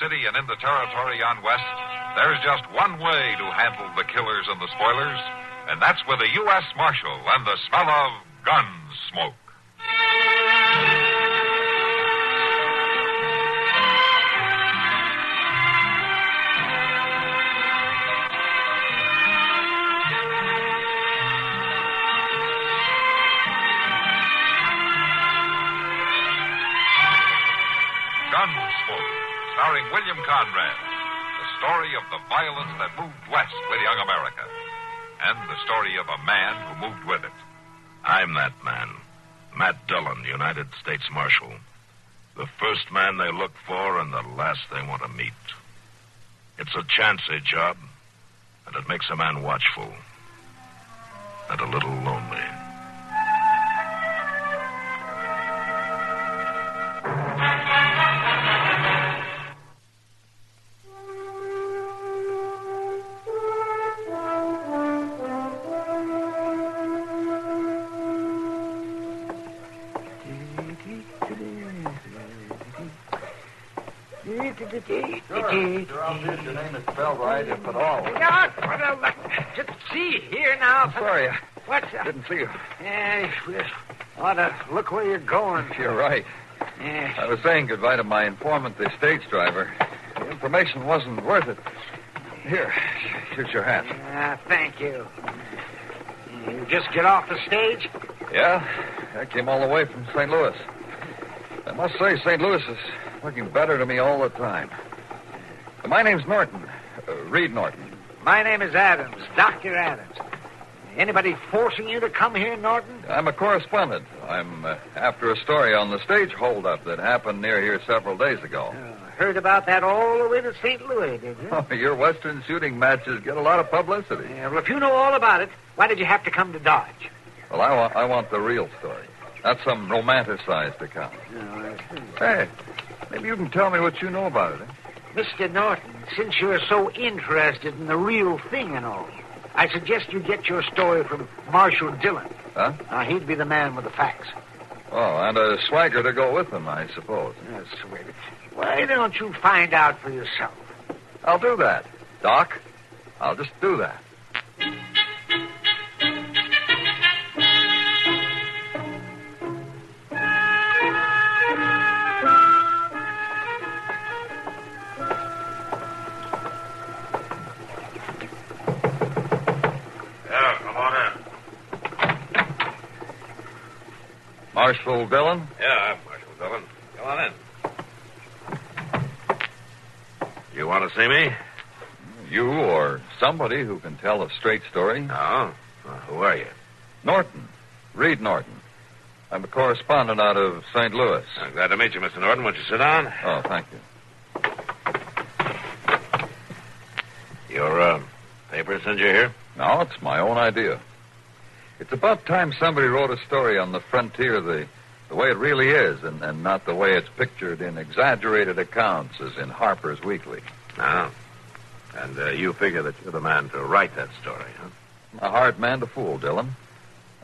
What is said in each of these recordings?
city and in the territory on west, there's just one way to handle the killers and the spoilers, and that's with a U.S. Marshal and the smell of Gunsmoke. Gunsmoke, starring William Conrad, the story of the violence that moved west with young America, and the story of a man who moved with it. I'm that man, Matt Dillon, United States Marshal. The first man they look for and the last they want to meet. It's a chancy job, and it makes a man watchful and a little lonely. Sure, I'll see if your name is spelled right, if at all. Just see here now. I'm sorry, What's I didn't see you. we ought to look where you're going. You're right. Yeah. I was saying goodbye to my informant, the stage driver. The information wasn't worth it. Here, here's your hat. Thank you. You just get off the stage? Yeah, I came all the way from St. Louis. I must say, St. Louis is looking better to me all the time. My name's Norton. Reed Norton. My name is Adams, Dr. Adams. Anybody forcing you to come here, Norton? I'm a correspondent. I'm after a story on the stage holdup that happened near here several days ago. Heard about that all the way to St. Louis, did you? Oh, your Western shooting matches get a lot of publicity. Yeah, well, if you know all about it, why did you have to come to Dodge? Well, I want the real story. Not some romanticized account. Hey, maybe you can tell me what you know about it, eh? Mr. Norton, since you're so interested in the real thing and all, I suggest you get your story from Marshal Dillon. Huh? He'd be the man with the facts. Oh, and a swagger to go with them, I suppose. Yes, wait. Why don't you find out for yourself? I'll do that, Doc. I'll just do that. Marshal Dillon? Yeah, I'm Marshal Dillon. Come on in. You want to see me? You or somebody who can tell a straight story. No. Well, who are you? Norton. Reed Norton. I'm a correspondent out of St. Louis. I'm glad to meet you, Mr. Norton. Won't you sit down? Oh, thank you. Your paper sent you here? No, it's my own idea. It's about time somebody wrote a story on the frontier the way it really is, and not the way it's pictured in exaggerated accounts as in Harper's Weekly. No. And you figure that you're the man to write that story, huh? A hard man to fool, Dillon.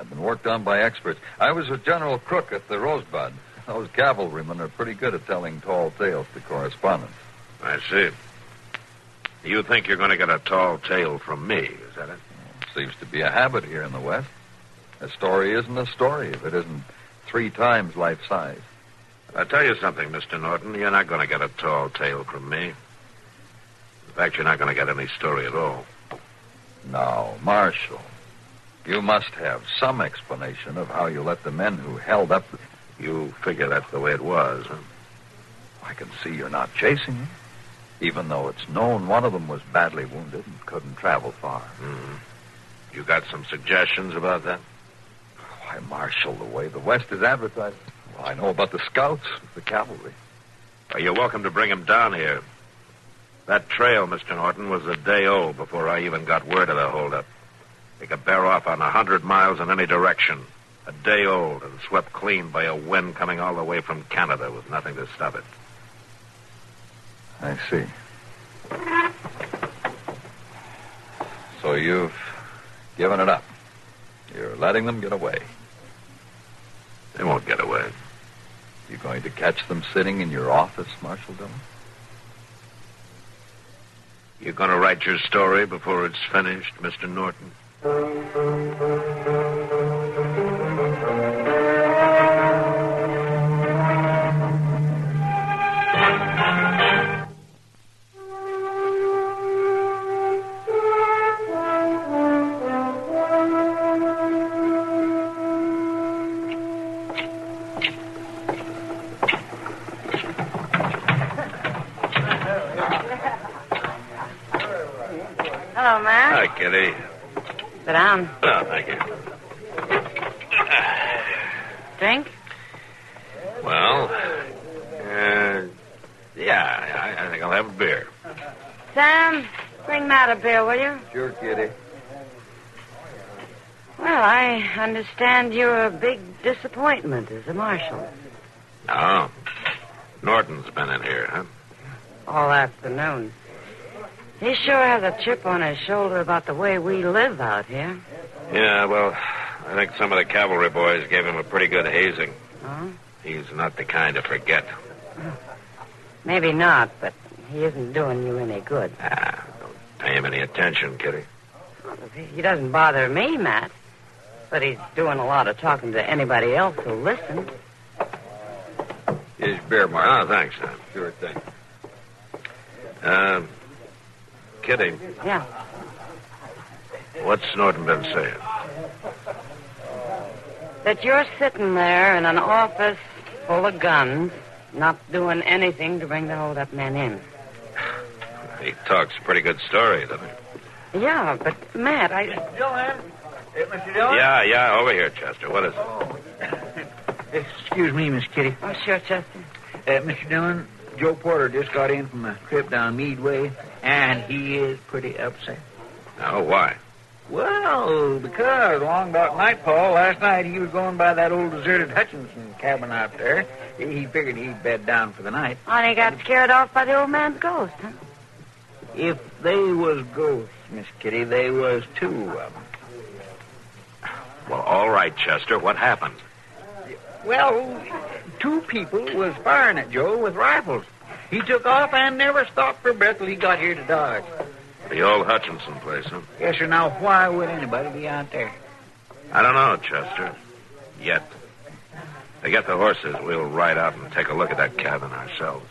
I've been worked on by experts. I was a general crook at the Rosebud. Those cavalrymen are pretty good at telling tall tales to correspondents. I see. You think you're going to get a tall tale from me, is that it? Seems to be a habit here in the West. A story isn't a story if it isn't 3 times life size. I'll tell you something, Mr. Norton. You're not going to get a tall tale from me. In fact, you're not going to get any story at all. Now, Marshal, you must have some explanation of how you let the men who held up... You figure that's the way it was, huh? I can see you're not chasing them, even though it's known one of them was badly wounded and couldn't travel far. Mm-hmm. You got some suggestions about that? Why, Marshal, the way the West is advertised... Well, I know about the scouts, the cavalry. Well, you're welcome to bring him down here. That trail, Mr. Norton, was a day old before I even got word of the holdup. They could bear off on 100 miles in any direction. A day old and swept clean by a wind coming all the way from Canada with nothing to stop it. I see. So you've given it up. You're letting them get away. They won't get away. You going to catch them sitting in your office, Marshal Dillon? You going to write your story before it's finished, Mr. Norton? Hello, Matt. Hi, Kitty. Sit down. Oh, thank you. Drink? Well, yeah, I think I'll have a beer. Sam, bring Matt a beer, will you? Sure, Kitty. Well, I understand you're a big disappointment as a marshal. Oh, Norton's been in here, huh? All afternoon. He sure has a chip on his shoulder about the way we live out here. Yeah, well, I think some of the cavalry boys gave him a pretty good hazing. Oh? He's not the kind to forget. Maybe not, but he isn't doing you any good. Don't pay him any attention, Kitty. He doesn't bother me, Matt. But he's doing a lot of talking to anybody else who'll listen. Here's beer, Mark. Oh, thanks, Sam. Sure thing. Kitty, Yeah. what's Norton been saying? That you're sitting there in an office full of guns, not doing anything to bring the hold-up men in. He talks a pretty good story, doesn't he? Yeah, but, Matt, Dillon? Mr. Dillon? Yeah, over here, Chester. What is it? Excuse me, Miss Kitty. Oh, sure, Chester. Mr. Dillon, Joe Porter just got in from a trip down Meadway, and he is pretty upset. Oh, why? Well, because along about nightfall last night he was going by that old deserted Hutchinson cabin out there. He figured he'd bed down for the night. Oh, and he got scared off by the old man's ghost, huh? If they was ghosts, Miss Kitty, they was two of them. Well, all right, Chester. What happened? Well, two people was firing at Joe with rifles. He took off and never stopped for breath till he got here to Dodge. The old Hutchinson place, huh? Yes, sir. Now, why would anybody be out there? I don't know, Chester. Yet. To get the horses, we'll ride out and take a look at that cabin ourselves.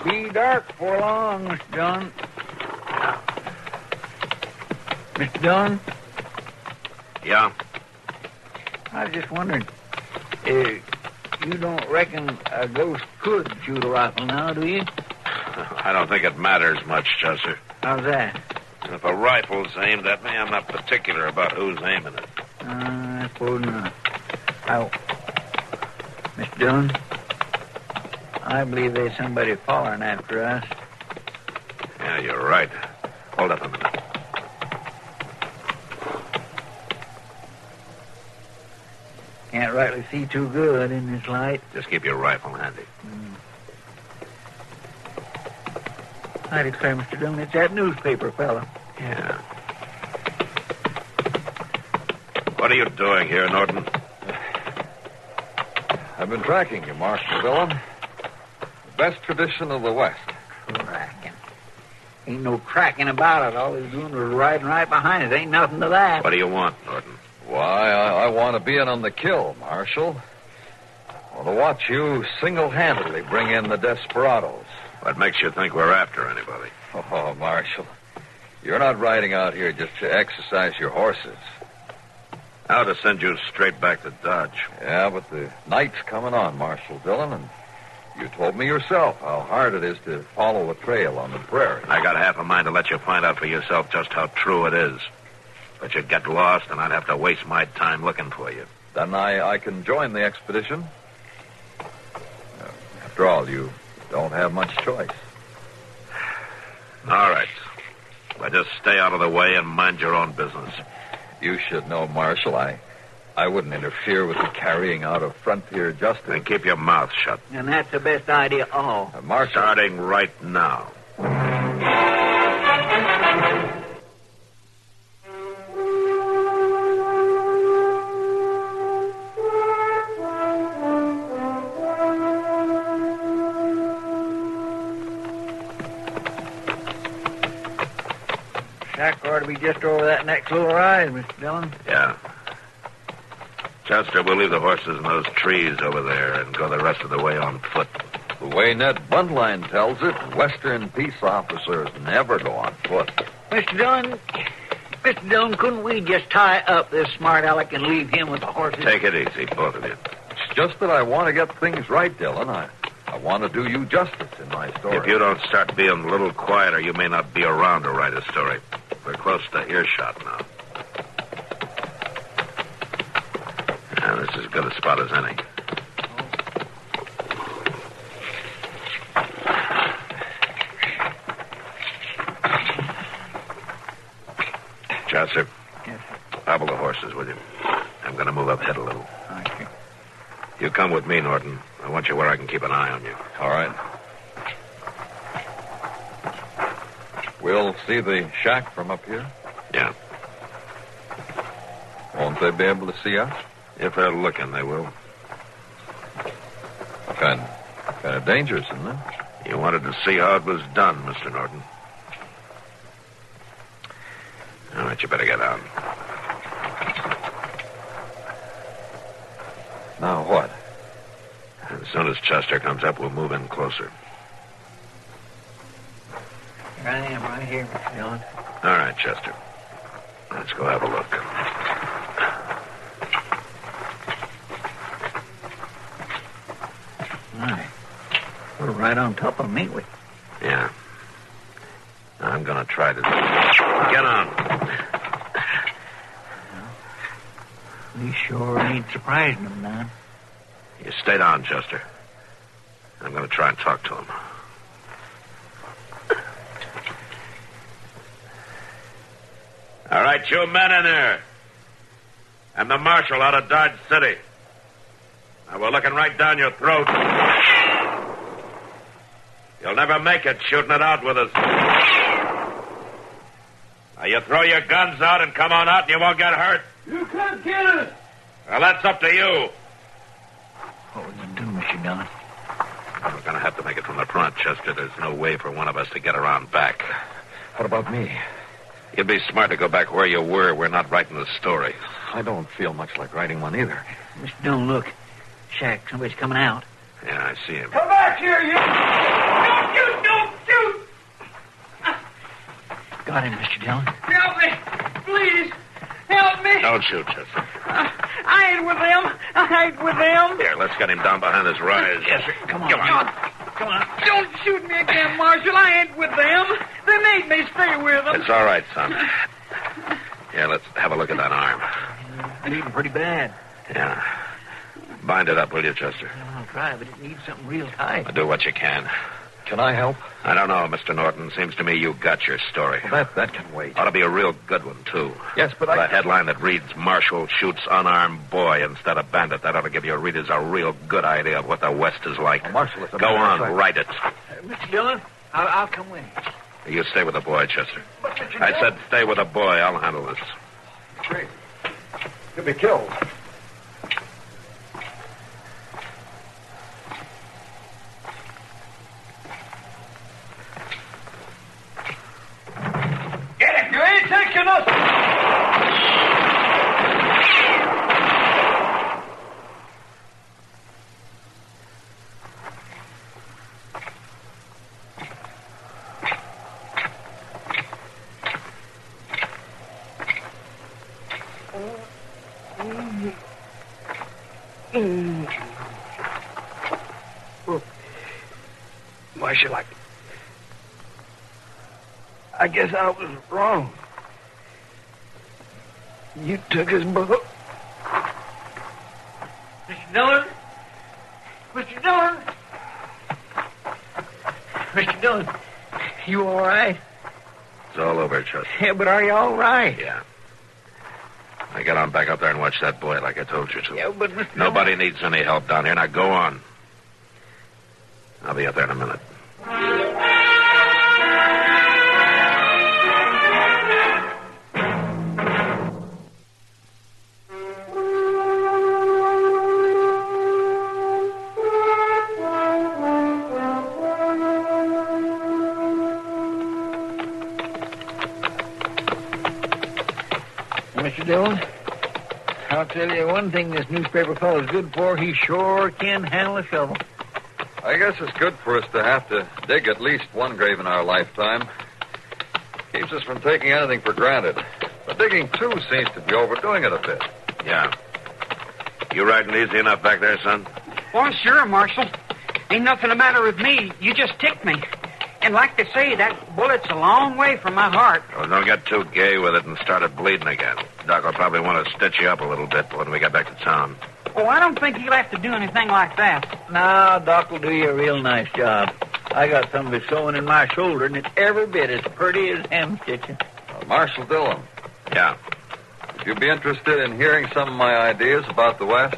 Be dark before long, Mr. Dillon. Mr. Dillon? Yeah? I was just wondering, you don't reckon a ghost could shoot a rifle now, do you? I don't think it matters much, Chester. How's that? If a rifle's aimed at me, I'm not particular about who's aiming it. I suppose not. Mr. Dillon, I believe there's somebody following after us. Yeah, you're right. Hold up a minute. Can't rightly see too good in this light. Just keep your rifle handy. I declare, Mr. Dillon, it's that newspaper fellow. Yeah. What are you doing here, Norton? I've been tracking you, Marshal Dillon. The best tradition of the West. Tracking. Ain't no tracking about it. All he's doing was riding right behind us. Ain't nothing to that. What do you want, Norton? Why, I want to be in on the kill, Marshal. I want to watch you single-handedly bring in the desperados. What makes you think we're after anybody? Oh, Marshal, you're not riding out here just to exercise your horses. How to send you straight back to Dodge. Yeah, but the night's coming on, Marshal Dillon, and you told me yourself how hard it is to follow a trail on the prairie. I got half a mind to let you find out for yourself just how true it is. But you'd get lost, and I'd have to waste my time looking for you. Then I can join the expedition. After all, you don't have much choice. All right. Well, just stay out of the way and mind your own business. You should know, Marshal, I wouldn't interfere with the carrying out of frontier justice. And keep your mouth shut. And that's the best idea of all. Marshal... Starting right now. Shack ought to be just over that next little rise, Mr. Dillon. Yeah. Chester, we'll leave the horses in those trees over there and go the rest of the way on foot. The way Ned Buntline tells it, Western peace officers never go on foot. Mr. Dillon, couldn't we just tie up this smart aleck and leave him with the horses? Take it easy, both of you. It's just that I want to get things right, Dillon. I want to do you justice in my story. If you don't start being a little quieter, you may not be around to write a story. We're close to earshot now. Yeah, this is as good a spot as any. Chester, Yes, sir. hobble the horses, will you? I'm going to move up ahead a little. Thank you. You come with me, Norton. I want you where I can keep an eye on you. All right. We'll see the shack from up here. Yeah. Won't they be able to see us? If they're looking, they will. Kind of dangerous, isn't it? You wanted to see how it was done, Mr. Norton. All right, you better get out. Now what? As soon as Chester comes up, we'll move in closer. Here I am, right here, Mr. Dillon. All right, Chester. Let's go have a look. Right. We're right on top of them, ain't we? Yeah. I'm going to try to... Get on. We sure ain't surprising them now. You stay down, Chester. I'm going to try and talk to him. All right, you men in there. I'm the marshal out of Dodge City. Now, we're looking right down your throat. You'll never make it shooting it out with us. Now, you throw your guns out and come on out and you won't get hurt. You can't kill us. Well, that's up to you. What we gonna do, Mr. Dillon? We're going to have to make it from the front, Chester. There's no way for one of us to get around back. What about me? You'd be smart to go back where you were. We're not writing the story. I don't feel much like writing one either. Mr. Dillon, look. Shack, somebody's coming out. Yeah, I see him. Come back here, you! Don't shoot! Don't shoot! Got him, Mr. Dillon. Help me! Please! Help me! Don't shoot, Chester. I ain't with them! I ain't with them! Here, let's get him down behind this rise. Yes, sir. Come on. Come on. Come on. Don't shoot me again, Marshal. I ain't with them. They made me stay with them. It's all right, son. Yeah, let's have a look at that arm. Bleeding pretty bad. Yeah. Bind it up, will you, Chester? I'll try, but it needs something real tight. Do what you can. Can I help? I don't know, Mr. Norton. Seems to me you got your story. Well, that can wait. Ought to be a real good one, too. Yes, but The headline that reads, Marshal shoots unarmed boy instead of bandit. That ought to give your readers a real good idea of what the West is like. Well, Marshal, it's a Go on, matter of write it. Mr. Dillon, I'll come with you. You stay with the boy, Chester. But, Mr. I said stay with the boy. I'll handle this. Great. Could be killed. Get it! You ain't taking us! Marshal, I guess I was wrong. You took his boat. Mr. Dillon? Mr. Dillon? Mr. Dillon, you all right? It's all over, Chester. Yeah, but are you all right? Yeah. Now get on back up there and watch that boy like I told you to. Yeah, but Mr. Nobody needs any help down here. Now go on. I'll be up there in a minute. Mr. Dillon. I'll tell you one thing this newspaper fellow's good for. He sure can handle a shovel. I guess it's good for us to have to dig at least one grave in our lifetime. Keeps us from taking anything for granted. But digging two seems to be overdoing it a bit. Yeah. You riding easy enough back there, son? Oh, sure, Marshal. Ain't nothing the matter with me. You just ticked me. And like they say, that bullet's a long way from my heart. Well, don't get too gay with it and start it bleeding again. Doc will probably want to stitch you up a little bit when we get back to town. Oh, I don't think he'll have to do anything like that. No, Doc will do you a real nice job. I got some of his sewing in my shoulder, and it's every bit as pretty as hem stitching. Marshal Dillon. Yeah. Would you be interested in hearing some of my ideas about the West?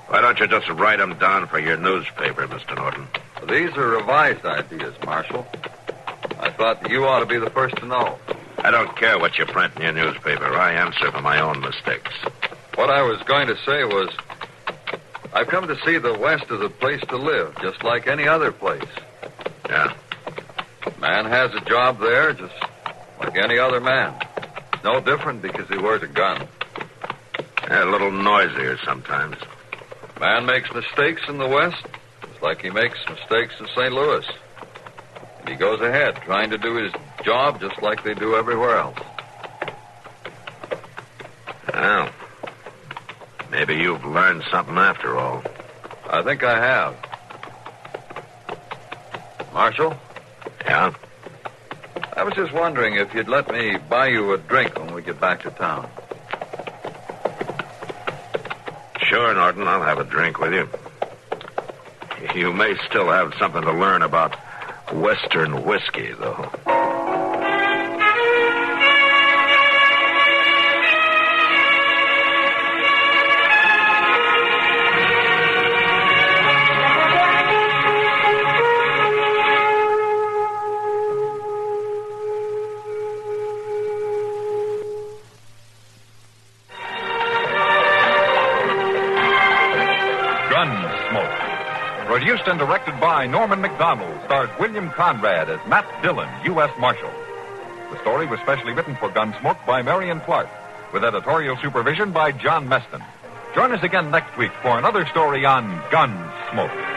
Why don't you just write them down for your newspaper, Mr. Norton? These are revised ideas, Marshal. I thought that you ought to be the first to know. I don't care what you print in your newspaper. I answer for my own mistakes. What I was going to say was, I've come to see the West as a place to live, just like any other place. Yeah? Man has a job there, just like any other man. No different because he wears a gun. Yeah, a little noisier sometimes. Man makes mistakes in the West, just like he makes mistakes in St. Louis. And he goes ahead, trying to do his job just like they do everywhere else. Well, maybe you've learned something after all. I think I have. Marshal? Yeah? I was just wondering if you'd let me buy you a drink when we get back to town. Sure, Norton, I'll have a drink with you. You may still have something to learn about Western whiskey, though. Gunsmoke. Produced and directed by Norman Macdonnell, stars William Conrad as Matt Dillon, U.S. Marshal. The story was specially written for Gunsmoke by Marion Clark, with editorial supervision by John Meston. Join us again next week for another story on Gunsmoke.